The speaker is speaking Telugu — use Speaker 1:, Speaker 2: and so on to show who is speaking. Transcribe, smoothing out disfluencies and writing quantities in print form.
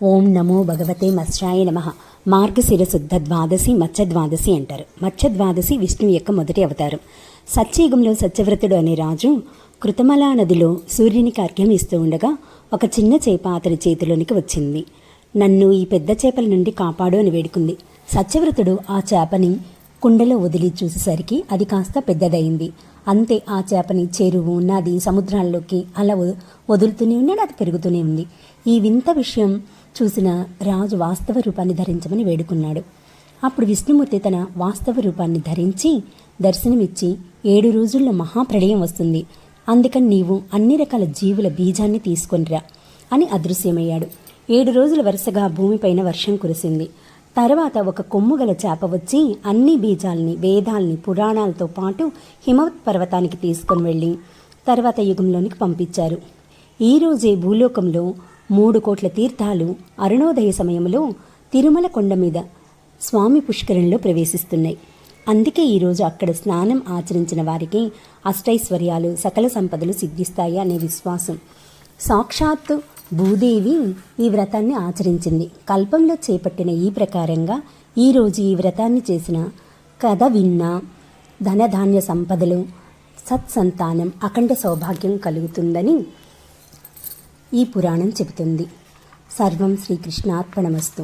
Speaker 1: ఓం నమో భగవతే మత్స్యాయ నమః. మార్గశిర శుద్ధ ద్వాదశి మత్స్యద్వాదశి అంటారు. మత్స్యద్వాదశి విష్ణువు యొక్క మొదటి అవతారం. సత్యయుగంలో సత్యవ్రతుడు అనే రాజు కృతమలా నదిలో సూర్యునికి అర్ఘ్యం ఇస్తూ ఉండగా ఒక చిన్న చేప అతని చేతిలోనికి వచ్చింది. నన్ను ఈ పెద్ద చేపల నుండి కాపాడు అని వేడుకుంది. సత్యవ్రతుడు ఆ చేపని కుండలో వదిలి చూసేసరికి అది కాస్త పెద్దదయింది. అంతే, ఆ చేపని చెరువు, నది, సముద్రాల్లోకి అలా వదులుతూనే ఉన్నాడు. అది పెరుగుతూనే ఉంది. ఈ వింత విషయం చూసిన రాజు వాస్తవ రూపాన్ని ధరించమని వేడుకున్నాడు. అప్పుడు విష్ణుమూర్తి తన వాస్తవ రూపాన్ని ధరించి దర్శనమిచ్చి 7 రోజుల్లో మహాప్రళయం వస్తుంది, అందుకని నీవు అన్ని రకాల జీవుల బీజాన్ని తీసుకొనిరా అని అదృశ్యమయ్యాడు. 7 రోజులు వరుసగా భూమిపైన వర్షం కురిసింది. తర్వాత ఒక కొమ్ము గల చేప వచ్చి అన్ని బీజాల్ని, వేదాల్ని, పురాణాలతో పాటు హిమవత్ పర్వతానికి తీసుకొని వెళ్ళి తర్వాత యుగంలోనికి పంపించారు. ఈరోజే భూలోకంలో 3 కోట్ల తీర్థాలు అరుణోదయ సమయంలో తిరుమల కొండ మీద స్వామి పుష్కరంలో ప్రవేశిస్తున్నాయి. అందుకే ఈరోజు అక్కడ స్నానం ఆచరించిన వారికి అష్టైశ్వర్యాలు, సకల సంపదలు సిద్ధిస్తాయి అనే విశ్వాసం. సాక్షాత్తు భూదేవి ఈ వ్రతాన్ని ఆచరించింది. కల్పంలో చేపట్టిన ఈ ప్రకారంగా ఈరోజు ఈ వ్రతాన్ని చేసిన కథ విన్నా ధనధాన్య సంపదలు, సత్సంతానం, అఖండ సౌభాగ్యం కలుగుతుందని ఈ పురాణం చెబుతుంది. సర్వం శ్రీకృష్ణార్పణమస్తు.